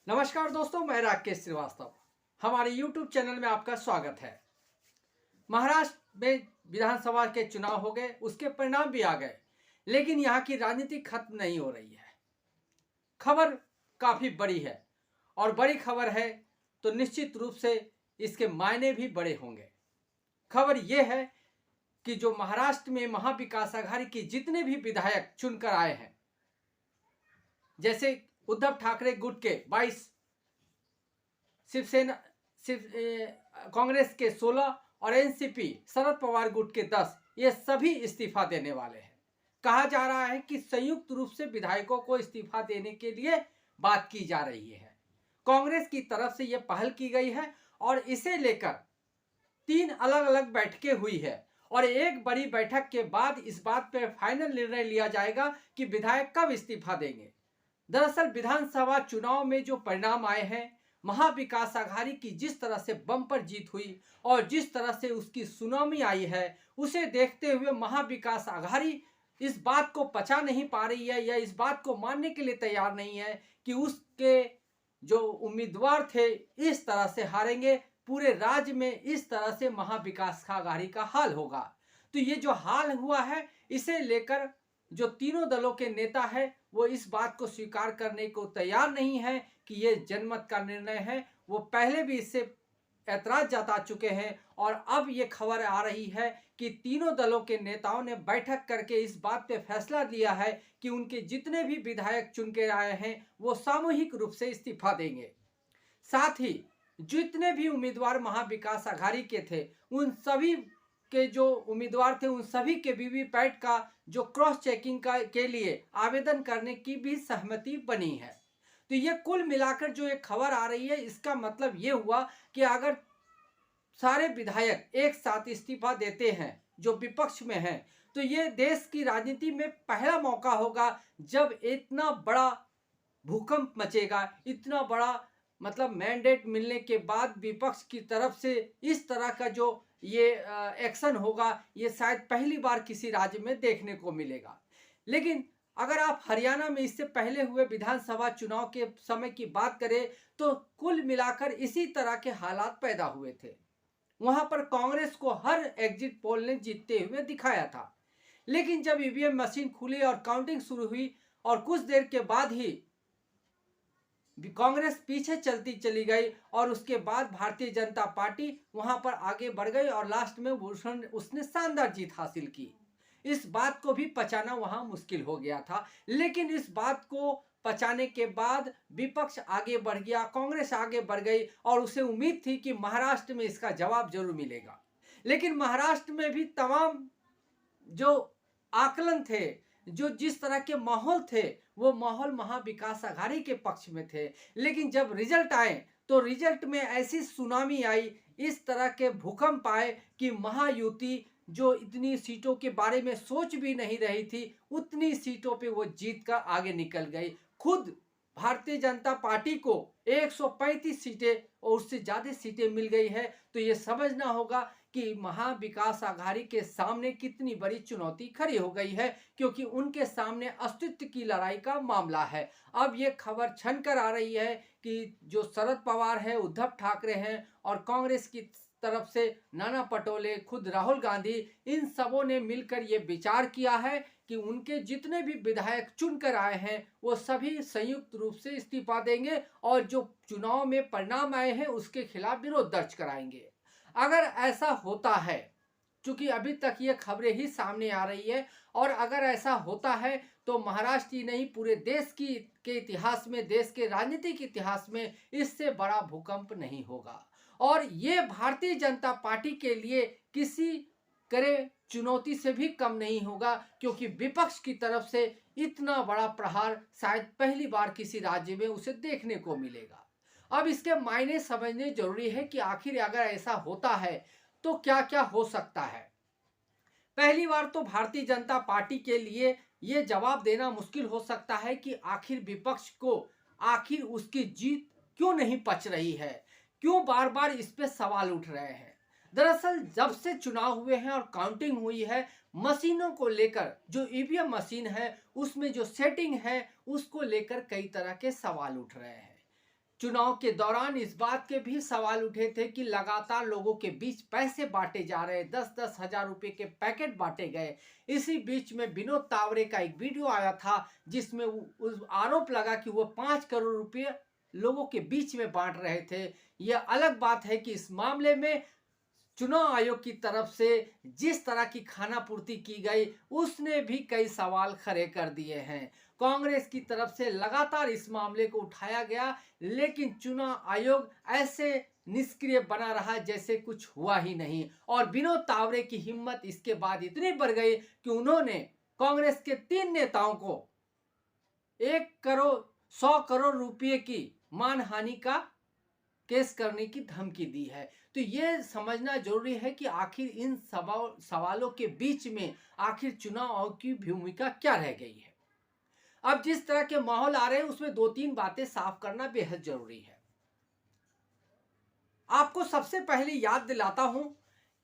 नमस्कार दोस्तों, मैं राकेश श्रीवास्तव। हमारे YouTube चैनल में आपका स्वागत है। महाराष्ट्र में विधानसभा के चुनाव हो गए, उसके परिणाम भी आ गए, लेकिन यहाँ की राजनीति खत्म नहीं हो रही है। खबर काफ़ी बड़ी है और बड़ी खबर है तो निश्चित रूप से इसके मायने भी बड़े होंगे। खबर यह है कि जो महाराष्ट्र में महाविकास आघाड़ी के जितने भी विधायक चुनकर आए हैं, जैसे उद्धव ठाकरे गुट के 22, शिवसेना कांग्रेस के 16 और एनसीपी शरद पवार गुट के 10, ये सभी इस्तीफा देने वाले हैं। कहा जा रहा है कि संयुक्त रूप से विधायकों को इस्तीफा देने के लिए बात की जा रही है। कांग्रेस की तरफ से यह पहल की गई है और इसे लेकर 3 अलग अलग बैठकें हुई है और एक बड़ी बैठक के बाद इस बात पर फाइनल निर्णय लिया जाएगा कि विधायक कब इस्तीफा देंगे। दरअसल विधानसभा चुनाव में जो परिणाम आए हैं, महाविकास आघाड़ी की जिस तरह से बम्पर जीत हुई और जिस तरह से उसकी सुनामी आई है, उसे देखते हुए महाविकास आघाड़ी इस बात को पचा नहीं पा रही है या इस बात को मानने के लिए तैयार नहीं है कि उसके जो उम्मीदवार थे इस तरह से हारेंगे, पूरे राज्य में इस तरह से महाविकास आघाड़ी का हाल होगा। तो ये जो हाल हुआ है, इसे लेकर जो तीनों दलों के नेता है वो इस बात को स्वीकार करने को तैयार नहीं है कि ये जनमत का निर्णय है। वो पहले भी इससे ऐतराज जता चुके हैं और अब ये खबर आ रही है कि तीनों दलों के नेताओं ने बैठक करके इस बात पे फैसला लिया है कि उनके जितने भी विधायक चुन के आए हैं वो सामूहिक रूप से इस्तीफा देंगे। साथ ही जितने भी उम्मीदवार महाविकास आघाड़ी के थे, उन सभी के जो उम्मीदवार थे, उन सभी के वीवीपैट का जो क्रॉस चेकिंग के लिए आवेदन करने की भी सहमति बनी है। तो ये कुल मिलाकर जो एक खबर आ रही है, इसका मतलब ये हुआ कि अगर सारे विधायक एक साथ इस्तीफा देते हैं जो विपक्ष में हैं, तो ये देश की राजनीति में पहला मौका होगा जब इतना बड़ा भूकंप मचेगा, इतना बड़ा मतलब मैंडेट मिलने के बाद विपक्ष की तरफ से इस तरह का जो ये एक्शन होगा, ये शायद पहली बार किसी राज्य में देखने को मिलेगा। लेकिन अगर आप हरियाणा में इससे पहले हुए विधानसभा चुनाव के समय की बात करें तो कुल मिलाकर इसी तरह के हालात पैदा हुए थे। वहां पर कांग्रेस को हर एग्जिट पोल ने जीतते हुए दिखाया था, लेकिन जब ईवीएम मशीन खुली और काउंटिंग शुरू हुई और कुछ देर के बाद ही कांग्रेस पीछे चलती चली गई और उसके बाद भारतीय जनता पार्टी वहां पर आगे बढ़ गई और लास्ट में उसने शानदार जीत हासिल की। इस बात को भी पचाना वहां मुश्किल हो गया था, लेकिन इस बात को पचाने के बाद विपक्ष आगे बढ़ गया, कांग्रेस आगे बढ़ गई और उसे उम्मीद थी कि महाराष्ट्र में इसका जवाब जरूर मिलेगा। लेकिन महाराष्ट्र में भी तमाम जो आकलन थे, जो जिस तरह के माहौल थे, वो माहौल महाविकास आघाड़ी के पक्ष में थे। लेकिन जब रिजल्ट आए तो रिजल्ट में ऐसी सुनामी आई, इस तरह के भूकंप आए कि महायुति जो इतनी सीटों के बारे में सोच भी नहीं रही थी, उतनी सीटों पे वो जीत कर आगे निकल गई। खुद भारतीय जनता पार्टी को 135 सीटें और उससे ज़्यादा सीटें मिल गई है। तो ये समझना होगा कि महाविकास आघाड़ी के सामने कितनी बड़ी चुनौती खड़ी हो गई है, क्योंकि उनके सामने अस्तित्व की लड़ाई का मामला है। अब ये खबर छन कर आ रही है कि जो शरद पवार है, उद्धव ठाकरे हैं और कांग्रेस की तरफ से नाना पटोले, खुद राहुल गांधी, इन सबों ने मिलकर ये विचार किया है कि उनके जितने भी विधायक चुनकर आए हैं वो सभी संयुक्त रूप से इस्तीफा देंगे और जो चुनाव में परिणाम आए हैं उसके खिलाफ विरोध दर्ज कराएंगे। अगर ऐसा होता है, चूंकि अभी तक ये खबरें ही सामने आ रही है, और अगर ऐसा होता है तो महाराष्ट्र ही नहीं पूरे देश के इतिहास में, देश के राजनीतिक इतिहास में इससे बड़ा भूकंप नहीं होगा। और ये भारतीय जनता पार्टी के लिए किसी करे चुनौती से भी कम नहीं होगा, क्योंकि विपक्ष की तरफ से इतना बड़ा प्रहार शायद पहली बार किसी राज्य में उसे देखने को मिलेगा। अब इसके मायने समझने जरूरी है कि आखिर अगर ऐसा होता है तो क्या क्या हो सकता है। पहली बार तो भारतीय जनता पार्टी के लिए यह जवाब देना मुश्किल हो सकता है कि आखिर विपक्ष को आखिर उसकी जीत क्यों नहीं पच रही है, क्यों बार बार इस पे सवाल उठ रहे हैं। दरअसल जब से चुनाव हुए हैं और काउंटिंग हुई है, मशीनों को लेकर, जो ईवीएम मशीन है उसमें जो सेटिंग है उसको लेकर कई तरह के सवाल उठ रहे हैं। चुनाव के दौरान इस बात के भी सवाल उठे थे कि लगातार लोगों के बीच पैसे बांटे जा रहे, 10-10 हजार रुपए के पैकेट बांटे गए। इसी बीच में विनोद तावड़े का एक वीडियो आया था जिसमें उस आरोप लगा कि वो 5 करोड़ रुपए लोगों के बीच में बांट रहे थे। यह अलग बात है कि इस मामले में चुनाव आयोग की तरफ से जिस तरह की खानापूर्ति की गई उसने भी कई सवाल खड़े कर दिए हैं। कांग्रेस की तरफ से लगातार इस मामले को उठाया गया, लेकिन चुनाव आयोग ऐसे निष्क्रिय बना रहा जैसे कुछ हुआ ही नहीं। और विनोद तावड़े की हिम्मत इसके बाद इतनी बढ़ गई कि उन्होंने कांग्रेस के 3 नेताओं को 100 करोड़ रुपए की मानहानि का केस करने की धमकी दी है। तो ये समझना जरूरी है कि आखिर इन सवालों के बीच में आखिर चुनाव आयोग की भूमिका क्या रह गई है। अब जिस तरह के माहौल आ रहे हैं उसमें 2-3 बातें साफ करना बेहद जरूरी है। आपको सबसे पहले याद दिलाता हूं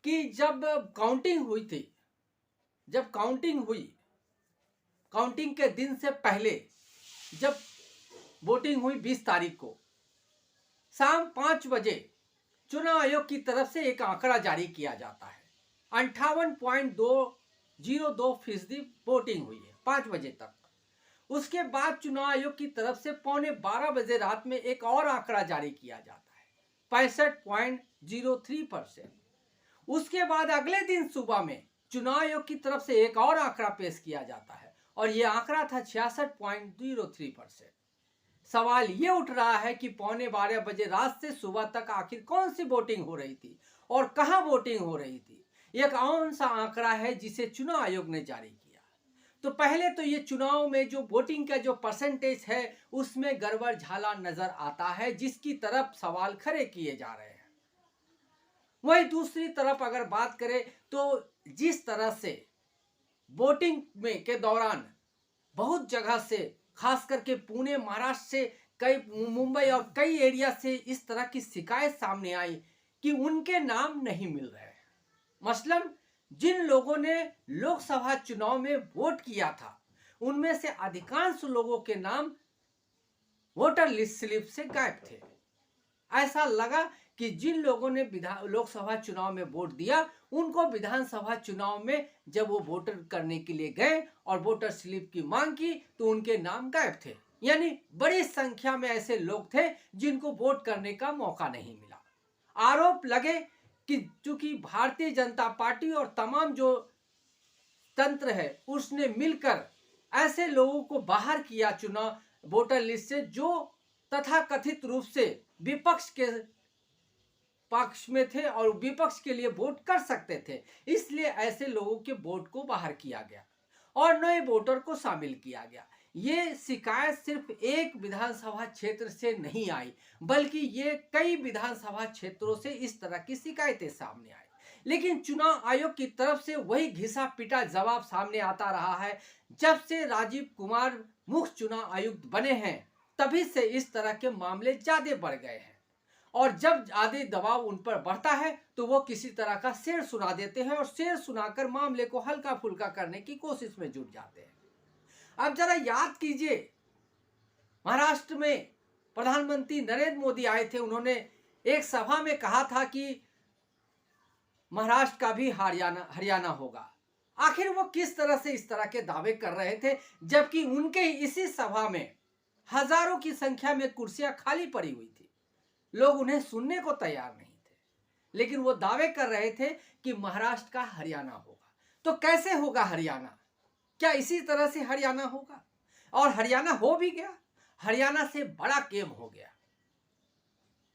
कि जब काउंटिंग हुई, काउंटिंग के दिन से पहले जब वोटिंग हुई 20 तारीख को शाम 5 बजे चुनाव आयोग की तरफ से एक आंकड़ा जारी किया जाता है। 58.202% वोटिंग हुई है 5 बजे तक। उसके बाद चुनाव आयोग की तरफ से 11:15 बजे रात में एक और आंकड़ा जारी किया जाता है 65.03%। उसके बाद अगले दिन सुबह में चुनाव आयोग की तरफ से एक और आंकड़ा पेश किया जाता है और यह आंकड़ा था 66.03%। सवाल ये उठ रहा है कि 11:15 बजे रात से सुबह तक आखिर कौन सी वोटिंग हो रही थी और कहां वोटिंग हो रही थी। एक कौन सा आंकड़ा है जिसे चुनाव आयोग ने जारी किया। तो पहले तो ये चुनाव में जो वोटिंग का जो परसेंटेज है उसमें गड़बड़ झाला नजर आता है, जिसकी तरफ सवाल खड़े किए जा रहे हैं। वही दूसरी तरफ अगर बात करें तो जिस तरह से वोटिंग में के दौरान बहुत जगह से, खास करके पुणे, महाराष्ट्र से, कई मुंबई और कई एरिया से इस तरह की शिकायत सामने आई कि उनके नाम नहीं मिल रहे हैं। मसलन जिन लोगों ने लोकसभा चुनाव में वोट किया था उनमें से अधिकांश लोगों के नाम वोटर लिस्ट स्लिप से गायब थे। ऐसा लगा कि जिन लोगों ने लोकसभा चुनाव में वोट दिया उनको विधानसभा चुनाव में जब वो वोटर करने के लिए गए और वोटर स्लिप की मांग की तो उनके नाम गायब थे। यानी बड़ी संख्या में ऐसे लोग थे जिनको वोट करने का मौका नहीं मिला। आरोप लगे कि चूंकि भारतीय जनता पार्टी और तमाम जो तंत्र है उसने मिलकर ऐसे लोगों को बाहर किया चुनाव वोटर लिस्ट से जो तथाकथित रूप से विपक्ष के पक्ष में थे और विपक्ष के लिए वोट कर सकते थे, इसलिए ऐसे लोगों के वोट को बाहर किया गया और नए वोटर को शामिल किया गया। ये शिकायत सिर्फ एक विधानसभा क्षेत्र से नहीं आई बल्कि ये कई विधानसभा क्षेत्रों से इस तरह की शिकायतें सामने आई। लेकिन चुनाव आयोग की तरफ से वही घिसा पिटा जवाब सामने आता रहा है। जब से राजीव कुमार मुख्य चुनाव आयुक्त बने हैं तभी से इस तरह के मामले ज्यादा बढ़ गए हैं और जब ज्यादा दबाव उन पर बढ़ता है तो वो किसी तरह का शेर सुना देते हैं और शेर सुनाकर मामले को हल्का फुल्का करने की कोशिश में जुट जाते हैं। अब जरा याद कीजिए, महाराष्ट्र में प्रधानमंत्री नरेंद्र मोदी आए थे। उन्होंने एक सभा में कहा था कि महाराष्ट्र का भी हरियाणा होगा। आखिर वो किस तरह से इस तरह के दावे कर रहे थे जबकि उनके इसी सभा में हजारों की संख्या में कुर्सियां खाली पड़ी हुई थी, लोग उन्हें सुनने को तैयार नहीं थे, लेकिन वो दावे कर रहे थे कि महाराष्ट्र का हरियाणा होगा। तो कैसे होगा हरियाणा? क्या इसी तरह से हरियाणा होगा? और हरियाणा हो भी गया। हरियाणा से बड़ा गेम हो गया।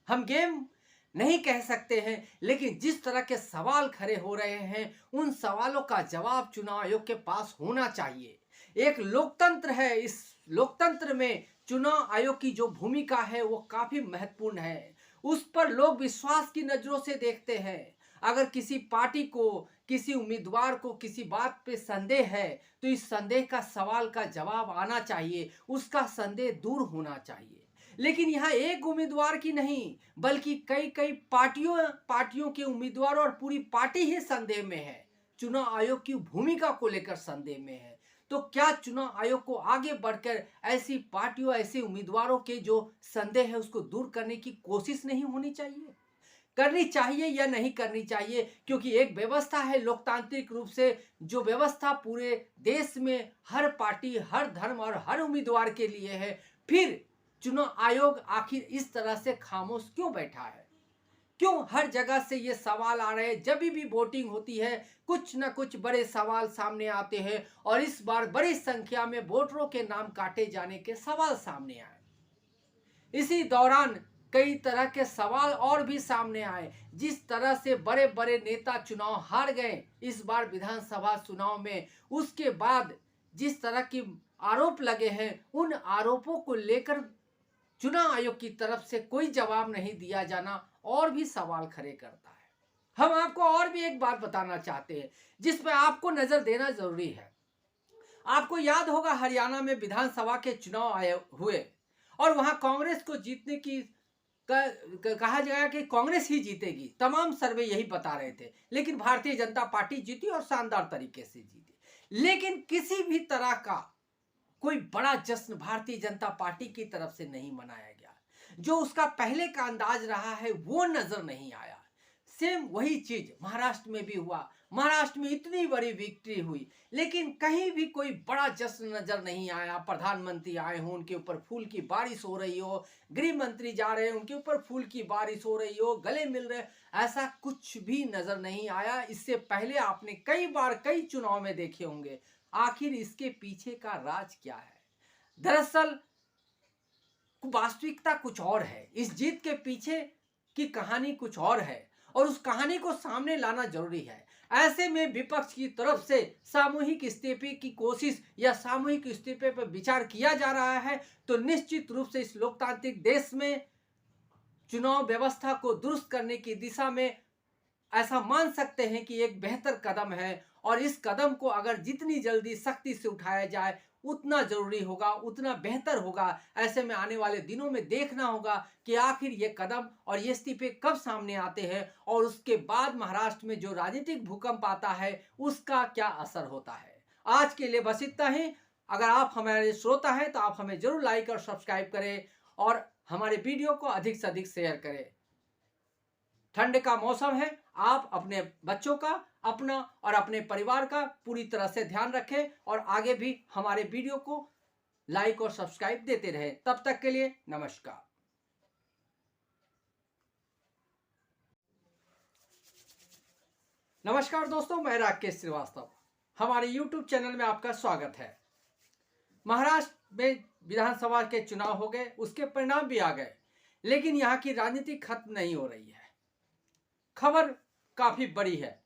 हम गेम नहीं कह सकते हैं, लेकिन जिस तरह के सवाल खड़े हो रहे हैं उन सवालों का जवाब चुनाव आयोग के पास होना चाहिए। एक लोकतंत्र है, इस लोकतंत्र में चुनाव आयोग की जो भूमिका है वो काफी महत्वपूर्ण है। उस पर लोग विश्वास की नजरों से देखते हैं। अगर किसी पार्टी को, किसी उम्मीदवार को किसी बात पे संदेह है तो इस संदेह का सवाल का जवाब आना चाहिए, उसका संदेह दूर होना चाहिए। लेकिन यहाँ एक उम्मीदवार की नहीं बल्कि कई कई पार्टियों के उम्मीदवार और पूरी पार्टी ही संदेह में है, चुनाव आयोग की भूमिका को लेकर संदेह में है। तो क्या चुनाव आयोग को आगे बढ़कर ऐसी पार्टियों, ऐसे उम्मीदवारों के जो संदेह है उसको दूर करने की कोशिश नहीं होनी चाहिए? करनी चाहिए या नहीं करनी चाहिए? क्योंकि एक व्यवस्था है लोकतांत्रिक रूप से, जो व्यवस्था पूरे देश में हर पार्टी, हर धर्म और हर उम्मीदवार के लिए है। फिर चुनाव आयोग आखिर इस तरह से खामोश क्यों बैठा है? क्यों हर जगह से ये सवाल आ रहे हैं? जब भी वोटिंग होती है कुछ न कुछ बड़े सवाल सामने आते हैं और इस बार बड़ी संख्या में वोटरों के नाम काटे जाने के सवाल सामने आए। इसी दौरान कई तरह के सवाल और भी सामने आए। जिस तरह से बड़े बड़े नेता चुनाव हार गए इस बार विधानसभा चुनाव में, उसके बाद जिस तरह की आरोप लगे हैं, उन आरोपों को लेकर चुनाव आयोग की तरफ से कोई जवाब नहीं दिया जाना और भी सवाल खड़े करता है। हम आपको और भी एक बात बताना चाहते हैं जिस पर आपको नजर देना जरूरी है। आपको याद होगा हरियाणा में विधानसभा के चुनाव आए हुए और वहां कांग्रेस को जीतने की कहा गया कि कांग्रेस ही जीतेगी। तमाम सर्वे यही बता रहे थे, लेकिन भारतीय जनता पार्टी जीती और शानदार तरीके से जीती। लेकिन किसी भी तरह का कोई बड़ा जश्न भारतीय जनता पार्टी की तरफ से नहीं मनाया गया। जो उसका पहले का अंदाज रहा है वो नजर नहीं आया। सेम वही चीज महाराष्ट्र में भी हुआ। महाराष्ट्र में इतनी बड़ी विक्ट्री हुई लेकिन कहीं भी कोई बड़ा जश्न नजर नहीं आया। प्रधानमंत्री आए हों, उनके ऊपर फूल की बारिश हो रही हो, गृह मंत्री जा रहे हैं, उनके ऊपर फूल की बारिश हो रही हो, गले मिल रहे, ऐसा कुछ भी नजर नहीं आया। इससे पहले आपने कई बार कई चुनाव में देखे होंगे। आखिर इसके पीछे का राज क्या है? दरअसल वास्तविकता कुछ और है। इस जीत के पीछे की कहानी कुछ और है और उस कहानी को सामने लाना जरूरी है। ऐसे में विपक्ष की तरफ से सामूहिक इस्तीफे की कोशिश या सामूहिक इस्तीफे पर विचार किया जा रहा है तो निश्चित रूप से इस लोकतांत्रिक देश में चुनाव व्यवस्था को दुरुस्त करने की दिशा में ऐसा मान सकते हैं कि एक बेहतर कदम है। और इस कदम को अगर जितनी जल्दी सख्ती से उठाया जाए उतना जरूरी होगा, उतना बेहतर होगा। ऐसे में आने वाले दिनों में देखना होगा कि आखिर ये कदम और ये इस्तीफे कब सामने आते हैं और उसके बाद महाराष्ट्र में जो राजनीतिक भूकंप आता है उसका क्या असर होता है। आज के लिए बस इतना ही। अगर आप हमारे श्रोता हैं तो आप हमें जरूर लाइक और सब्सक्राइब करें और हमारे वीडियो को अधिक से अधिक शेयर करें। ठंड का मौसम है, आप अपने बच्चों का, अपना और अपने परिवार का पूरी तरह से ध्यान रखें और आगे भी हमारे वीडियो को लाइक और सब्सक्राइब देते रहे। तब तक के लिए नमस्कार। नमस्कार दोस्तों, मैं राकेश श्रीवास्तव। हमारे YouTube चैनल में आपका स्वागत है। महाराष्ट्र में विधानसभा के चुनाव हो गए, उसके परिणाम भी आ गए, लेकिन यहाँ की राजनीति खत्म नहीं हो रही है। खबर काफी बड़ी है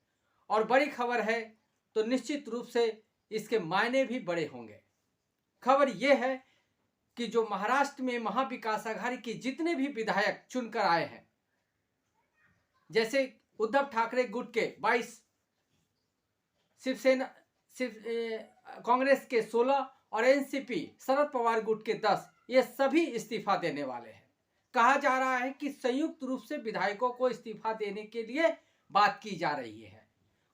और बड़ी खबर है तो निश्चित रूप से इसके मायने भी बड़े होंगे। खबर यह है कि जो महाराष्ट्र में महाविकास आघाड़ी के जितने भी विधायक चुनकर आए हैं, जैसे उद्धव ठाकरे गुट के 22, शिवसेना कांग्रेस के 16 और एनसीपी शरद पवार गुट के 10, ये सभी इस्तीफा देने वाले हैं। कहा जा रहा है कि संयुक्त रूप से विधायकों को इस्तीफा देने के लिए बात की जा रही है।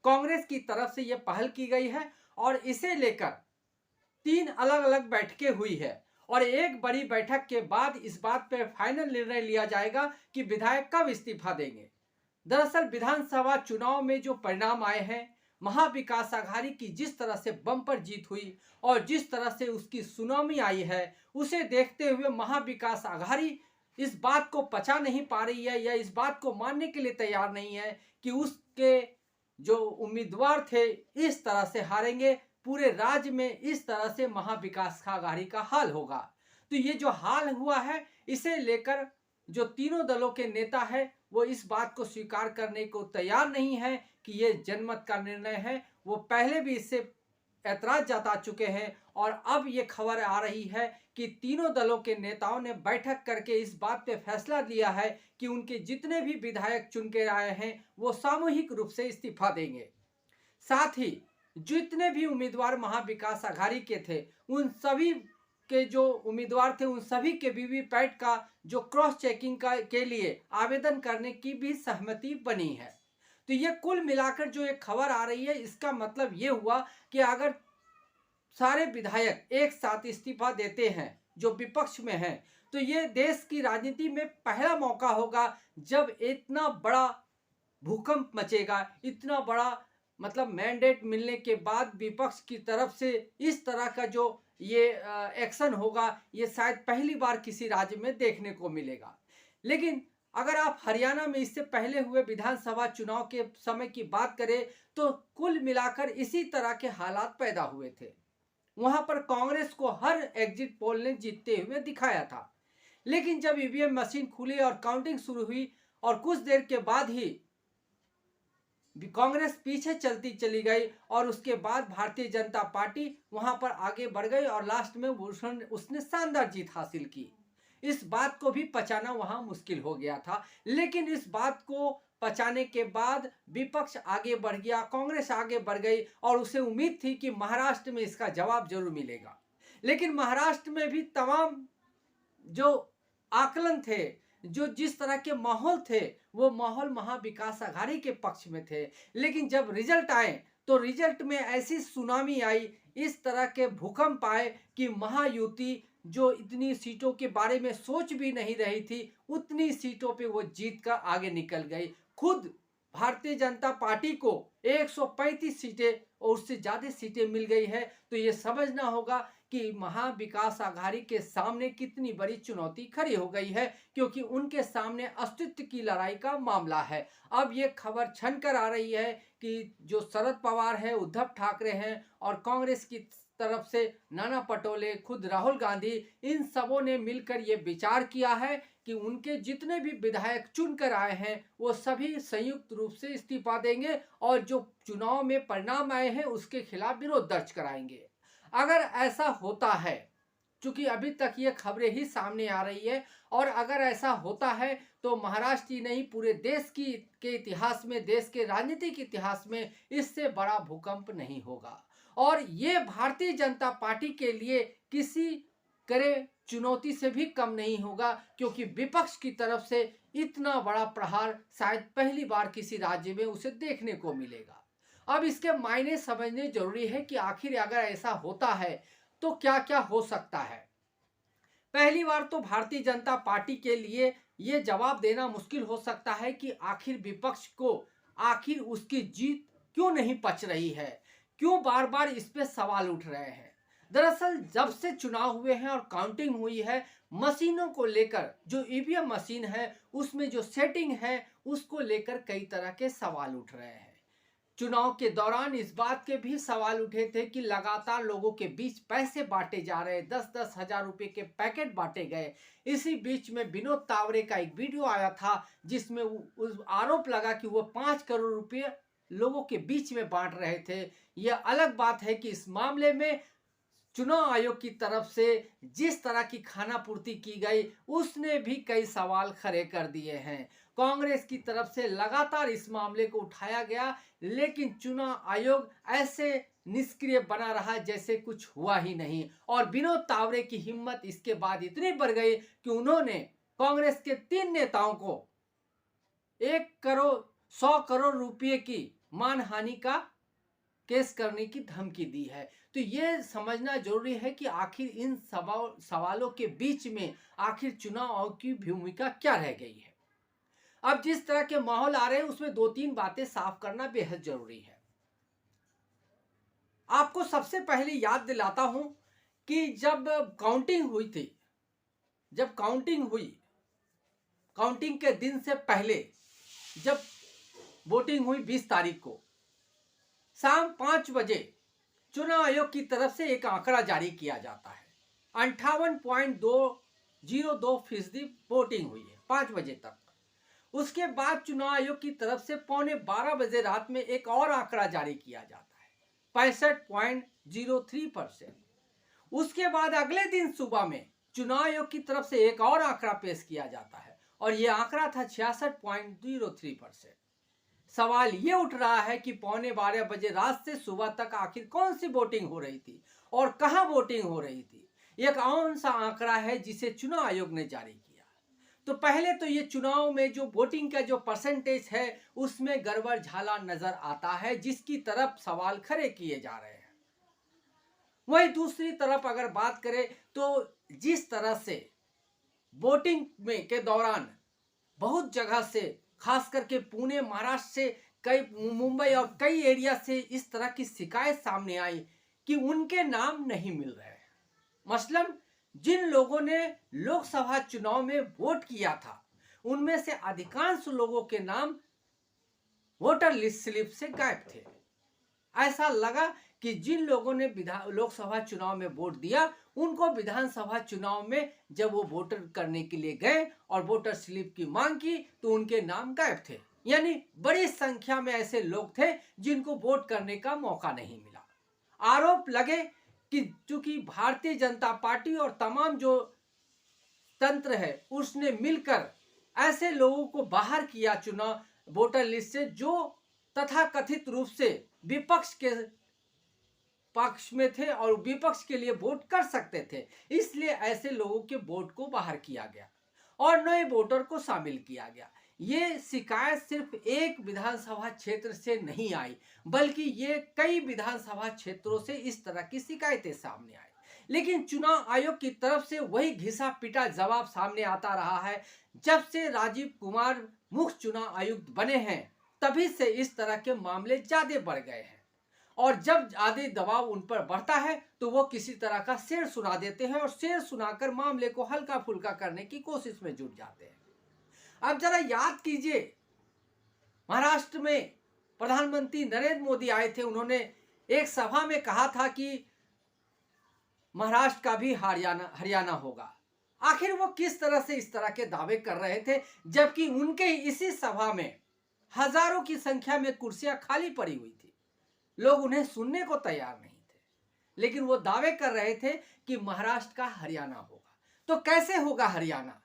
कांग्रेस की तरफ से यह पहल की गई है और इसे लेकर 3 अलग अलग बैठकें हुई है और एक बड़ी बैठक के बाद इस बात पर फाइनल निर्णय लिया जाएगा कि विधायक कब इस्तीफा देंगे। दरअसल विधानसभा चुनाव में जो परिणाम आए हैं, महाविकास आघाड़ी की जिस तरह से बम्पर जीत हुई और जिस तरह से उसकी सुनामी आई है, उसे देखते हुए महाविकास आघाड़ी इस बात को पचा नहीं पा रही है या इस बात को मानने के लिए तैयार नहीं है कि उसके जो उम्मीदवार थे इस तरह से हारेंगे, पूरे राज्य में इस तरह से महाविकास आघाड़ी का हाल होगा। तो ये जो हाल हुआ है इसे लेकर जो तीनों दलों के नेता है वो इस बात को स्वीकार करने को तैयार नहीं है कि ये जनमत का निर्णय है। वो पहले भी इससे ऐतराज जता चुके हैं और अब ये खबर आ रही है कि तीनों दलों के नेताओं ने बैठक करके इस बात पे फैसला लिया है कि उनके जितने भी विधायक चुन के आए हैं वो सामूहिक रूप से इस्तीफा देंगे। साथ ही जितने भी उम्मीदवार महाविकास आघाड़ी के थे उन सभी के जो उम्मीदवार थे उन सभी के वीवीपैट का जो क्रॉस चेकिंग के लिए आवेदन करने की भी सहमति बनी है। तो ये कुल मिलाकर जो एक खबर आ रही है इसका मतलब ये हुआ कि अगर सारे विधायक एक साथ इस्तीफा देते हैं जो विपक्ष में हैं, तो ये देश की राजनीति में पहला मौका होगा जब इतना बड़ा भूकंप मचेगा, इतना बड़ा मतलब मैंडेट मिलने के बाद विपक्ष की तरफ से इस तरह का जो ये एक्शन होगा, ये शायद पहली बार किसी राज्य में देखने को मिलेगा। लेकिन अगर आप हरियाणा में इससे पहले हुए विधानसभा चुनाव के समय की बात करें, तो कुल मिलाकर इसी तरह के हालात पैदा हुए थे। वहां पर कांग्रेस को हर एग्जिट पोल ने जीतते हुए दिखाया था, लेकिन जब ईवीएम मशीन खुली और काउंटिंग शुरू हुई और कुछ देर के बाद ही कांग्रेस पीछे चलती चली गई और उसके बाद भारतीय जनता पार्टी वहां पर आगे बढ़ गई और लास्ट में उसने शानदार जीत हासिल की। इस बात को भी पचाना वहां मुश्किल हो गया था, लेकिन इस बात को पचाने के बाद विपक्ष आगे बढ़ गया, कांग्रेस आगे बढ़ गई और उसे उम्मीद थी कि महाराष्ट्र में इसका जवाब जरूर मिलेगा। लेकिन महाराष्ट्र में भी तमाम जो आकलन थे, जो जिस तरह के माहौल थे, वो माहौल महाविकास आघाड़ी के पक्ष में थे। लेकिन जब रिजल्ट आए तो रिजल्ट में ऐसी सुनामी आई, इस तरह के भूकंप आए कि महायुति जो इतनी सीटों के बारे में सोच भी नहीं रही थी, उतनी सीटों पे वो जीत कर आगे निकल गई। खुद भारतीय जनता पार्टी को 135 सीटें और उससे ज्यादा सीटें मिल गई है। तो ये समझना होगा कि महाविकास आघाड़ी के सामने कितनी बड़ी चुनौती खड़ी हो गई है, क्योंकि उनके सामने अस्तित्व की लड़ाई का मामला है। अब ये खबर छन कर आ रही है कि जो शरद पवार है, उद्धव ठाकरे हैं और कांग्रेस की तरफ से नाना पटोले, खुद राहुल गांधी, इन सबों ने मिलकर ये विचार किया है कि उनके जितने भी विधायक चुनकर आए हैं वो सभी संयुक्त रूप से इस्तीफा देंगे और जो चुनाव में परिणाम आए हैं उसके खिलाफ विरोध दर्ज कराएंगे। अगर ऐसा होता है, चूंकि अभी तक ये खबरें ही सामने आ रही है, और अगर ऐसा होता है तो महाराष्ट्र ही नहीं पूरे देश के इतिहास में, देश के राजनीतिक इतिहास में इससे बड़ा भूकंप नहीं होगा। और ये भारतीय जनता पार्टी के लिए किसी करे चुनौती से भी कम नहीं होगा, क्योंकि विपक्ष की तरफ से इतना बड़ा प्रहार शायद पहली बार किसी राज्य में उसे देखने को मिलेगा। अब इसके मायने समझने जरूरी है कि आखिर अगर ऐसा होता है तो क्या क्या हो सकता है। पहली बार तो भारतीय जनता पार्टी के लिए यह जवाब देना मुश्किल हो सकता है कि आखिर विपक्ष को आखिर उसकी जीत क्यों नहीं पच रही है, क्यों बार बार इस पे सवाल उठ रहे हैं। दरअसल जब से चुनाव हुए हैं और काउंटिंग हुई है, मशीनों को लेकर, जो ईवीएम मशीन है उसमें जो सेटिंग है उसको लेकर कई तरह के सवाल उठ रहे हैं। चुनाव के दौरान इस बात के भी सवाल उठे थे कि लगातार लोगों के बीच पैसे बांटे जा रहे, 10-10 हजार रुपए के पैकेट बांटे गए। इसी बीच में विनोद तावरे का एक वीडियो आया था जिसमें उस आरोप लगा कि वो 5 करोड़ रुपए लोगों के बीच में बांट रहे थे। यह अलग बात है कि इस मामले में चुनाव आयोग की तरफ से जिस तरह की खानापूर्ति की गई उसने भी कई सवाल खड़े कर दिए हैं। कांग्रेस की तरफ से लगातार इस मामले को उठाया गया, लेकिन चुनाव आयोग ऐसे निष्क्रिय बना रहा जैसे कुछ हुआ ही नहीं। और विनोद तावरे की हिम्मत इसके बाद इतनी बढ़ गई कि उन्होंने कांग्रेस के 3 नेताओं को 100 करोड़ रुपए की मानहानि का केस करने की धमकी दी है। तो ये समझना जरूरी है कि आखिर इन सवालों के बीच में आखिर चुनाव आयोग की भूमिका क्या रह गई है। अब जिस तरह के माहौल आ रहे हैं उसमें 2-3 बातें साफ करना बेहद जरूरी है। आपको सबसे पहले याद दिलाता हूं कि जब काउंटिंग हुई थी, जब काउंटिंग हुई, काउंटिंग के दिन से पहले जब वोटिंग हुई 20 तारीख को शाम 5 बजे चुनाव आयोग की तरफ से एक आंकड़ा जारी किया जाता है। 58.202% वोटिंग हुई है 5 बजे तक। उसके बाद चुनाव आयोग की तरफ से 11:15 बजे रात में एक और आंकड़ा जारी किया जाता है 65.03%। उसके बाद अगले दिन सुबह में चुनाव आयोग की तरफ से एक और आंकड़ा पेश किया जाता है और यह आंकड़ा था 66.03%। सवाल ये उठ रहा है कि 11:15 बजे रात से सुबह तक आखिर कौन सी वोटिंग हो रही थी और कहां वोटिंग हो रही थी। एक कौन सा आंकड़ा है जिसे चुनाव आयोग ने जारी किया। तो पहले तो ये चुनाव में जो वोटिंग का जो परसेंटेज है उसमें गड़बड़ झाला नजर आता है, जिसकी तरफ सवाल खड़े किए जा रहे हैं। वहीं दूसरी तरफ अगर बात करें तो जिस तरह से वोटिंग में के दौरान बहुत जगह से, खास करके पुणे महाराष्ट्र से, कई मुंबई और कई एरिया से इस तरह की शिकायत सामने आई कि उनके नाम नहीं मिल रहे हैं। मसलन जिन लोगों ने लोकसभा चुनाव में वोट किया था उनमें से अधिकांश लोगों के नाम वोटर लिस्ट स्लिप से गायब थे। ऐसा लगा कि जिन लोगों ने लोकसभा चुनाव में वोट दिया उनको विधानसभा चुनाव में जब वो वोटर करने के लिए गए और वोटर स्लिप की मांग की तो उनके नाम गायब थे। यानी बड़ी संख्या में ऐसे लोग थे जिनको वोट करने का मौका नहीं मिला। आरोप लगे कि चूंकि भारतीय जनता पार्टी और तमाम जो तंत्र है उसने मिलकर ऐसे लोगों को बाहर किया चुनाव वोटर लिस्ट से जो तथाकथित रूप से विपक्ष के पक्ष में थे और विपक्ष के लिए वोट कर सकते थे, इसलिए ऐसे लोगों के वोट को बाहर किया गया और नए वोटर को शामिल किया गया। ये शिकायत सिर्फ एक विधानसभा क्षेत्र से नहीं आई बल्कि ये कई विधानसभा क्षेत्रों से इस तरह की शिकायतें सामने आई। लेकिन चुनाव आयोग की तरफ से वही घिसा पिटा जवाब सामने आता रहा है। जब से राजीव कुमार मुख्य चुनाव आयुक्त बने हैं तभी से इस तरह के मामले ज्यादा बढ़ गए हैं और जब ज्यादा दबाव उन पर बढ़ता है तो वो किसी तरह का शेर सुना देते हैं और शेर सुनाकर मामले को हल्का फुल्का करने की कोशिश में जुट जाते हैं। अब जरा याद कीजिए, महाराष्ट्र में प्रधानमंत्री नरेंद्र मोदी आए थे। उन्होंने एक सभा में कहा था कि महाराष्ट्र का भी हरियाणा होगा। आखिर वो किस तरह से इस तरह के दावे कर रहे थे जबकि उनके इसी सभा में हजारों की संख्या में कुर्सियां खाली पड़ी हुई थी, लोग उन्हें सुनने को तैयार नहीं थे, लेकिन वो दावे कर रहे थे कि महाराष्ट्र का हरियाणा होगा। तो कैसे होगा हरियाणा?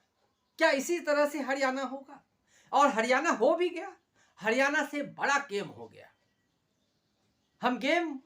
क्या इसी तरह से हरियाणा होगा? और हरियाणा हो भी गया। हरियाणा से बड़ा गेम हो गया। हम गेम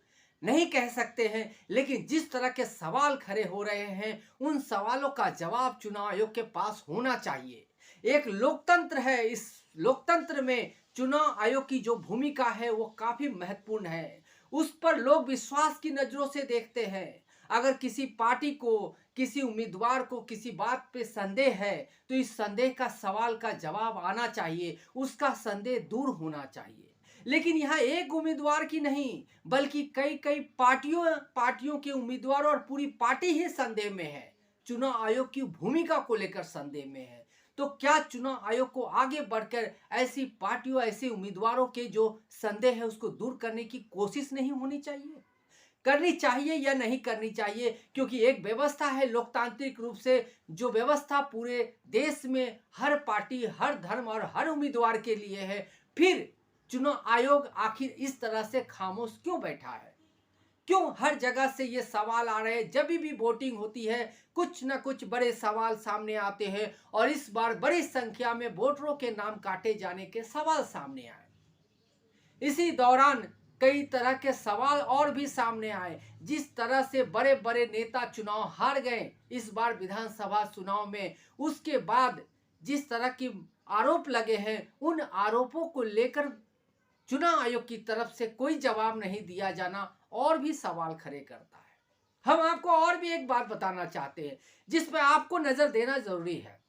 नहीं कह सकते हैं, लेकिन जिस तरह के सवाल खड़े हो रहे हैं उन सवालों का जवाब चुनाव आयोग के पास होना चाहिए। एक लोकतंत्र है, इस लोकतंत्र में चुनाव आयोग की जो भूमिका है वो काफी महत्वपूर्ण है। उस पर लोग विश्वास की नजरों से देखते हैं। अगर किसी पार्टी को, किसी उम्मीदवार को किसी बात पे संदेह है तो इस संदेह का सवाल का जवाब आना चाहिए, उसका संदेह दूर होना चाहिए। लेकिन यहाँ एक उम्मीदवार की नहीं बल्कि कई कई पार्टियों के उम्मीदवार और पूरी पार्टी ही संदेह में है, चुनाव आयोग की भूमिका को लेकर संदेह में है। तो क्या चुनाव आयोग को आगे बढ़कर ऐसी पार्टियों, ऐसे उम्मीदवारों के जो संदेह है उसको दूर करने की कोशिश नहीं होनी चाहिए? करनी चाहिए या नहीं करनी चाहिए? क्योंकि एक व्यवस्था है लोकतांत्रिक रूप से, जो व्यवस्था पूरे देश में हर पार्टी, हर धर्म और हर उम्मीदवार के लिए है। फिर चुनाव आयोग आखिर इस तरह से खामोश क्यों बैठा है? क्यों हर जगह से ये सवाल आ रहे हैं? जब भी वोटिंग होती है कुछ न कुछ बड़े सवाल सामने आते हैं और इस बार बड़ी संख्या में वोटरों के नाम काटे जाने के सवाल सामने आए। इसी दौरान कई तरह के सवाल और भी सामने आए। जिस तरह से बड़े बड़े नेता चुनाव हार गए इस बार विधानसभा चुनाव में, उसके बाद जिस तरह की आरोप लगे हैं उन आरोपों को लेकर चुनाव आयोग की तरफ से कोई जवाब नहीं दिया जाना और भी सवाल खड़े करता है। हम आपको और भी एक बात बताना चाहते हैं जिस पर आपको नजर देना जरूरी है।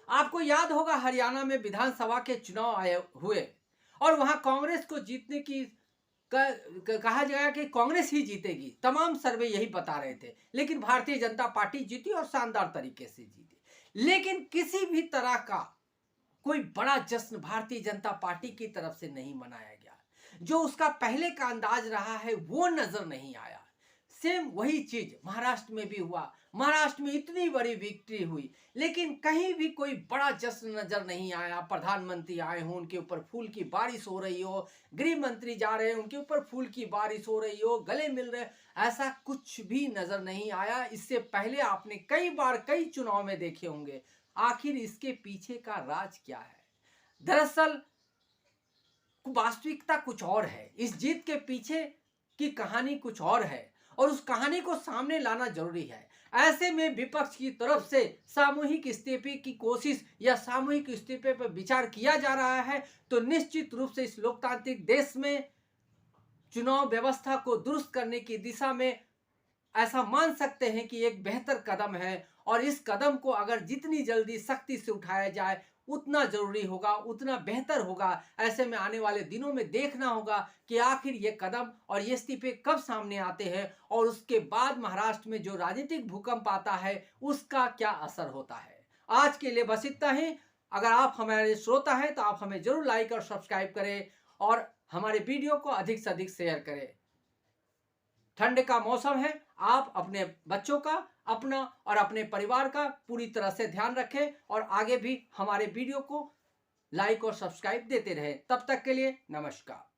आपको याद होगा हरियाणा में विधानसभा के चुनाव आए हुए और वहां कांग्रेस को जीतने की कहा गया कि कांग्रेस ही जीतेगी। तमाम सर्वे यही बता रहे थे, लेकिन भारतीय जनता पार्टी जीती और शानदार तरीके से जीती। लेकिन किसी भी तरह का कोई बड़ा जश्न भारतीय जनता पार्टी की तरफ से नहीं मनाया गया। जो उसका पहले का अंदाज रहा है वो नजर नहीं आया। सेम वही चीज महाराष्ट्र में भी हुआ। महाराष्ट्र में इतनी बड़ी विक्ट्री हुई लेकिन कहीं भी कोई बड़ा जश्न नजर नहीं आया। प्रधानमंत्री आए हों, उनके ऊपर फूल की बारिश हो रही हो, गृह मंत्री जा रहे हैं, उनके ऊपर फूल की बारिश हो रही हो, गले मिल रहे, ऐसा कुछ भी नजर नहीं आया। इससे पहले आपने कई बार कई चुनाव में देखे होंगे। आखिर इसके पीछे का राज क्या है? दरअसल वास्तविकता कुछ और है। इस जीत के पीछे की कहानी कुछ और है और उस कहानी को सामने लाना जरूरी है। ऐसे में विपक्ष की तरफ से सामूहिक इस्तीफे की कोशिश या सामूहिक इस्तीफे पर विचार किया जा रहा है तो निश्चित रूप से इस लोकतांत्रिक देश में चुनाव व्यवस्था को दुरुस्त करने की दिशा में ऐसा मान सकते हैं कि एक बेहतर कदम है और इस कदम को अगर जितनी जल्दी सख्ती से उठाया जाए उतना जरूरी होगा, उतना बेहतर होगा। ऐसे में आने वाले दिनों में देखना होगा कि आखिर ये कदम और ये इस्तीफे कब सामने आते हैं और उसके बाद महाराष्ट्र में जो राजनीतिक भूकंप आता है उसका क्या असर होता है। आज के लिए बस इतना ही। अगर आप हमारे श्रोता हैं तो आप हमें जरूर लाइक और सब्सक्राइब करें और हमारे वीडियो को अधिक से अधिक शेयर करें। ठंड का मौसम है, आप अपने बच्चों का, अपना और अपने परिवार का पूरी तरह से ध्यान रखें और आगे भी हमारे वीडियो को लाइक और सब्सक्राइब देते रहें। तब तक के लिए नमस्कार।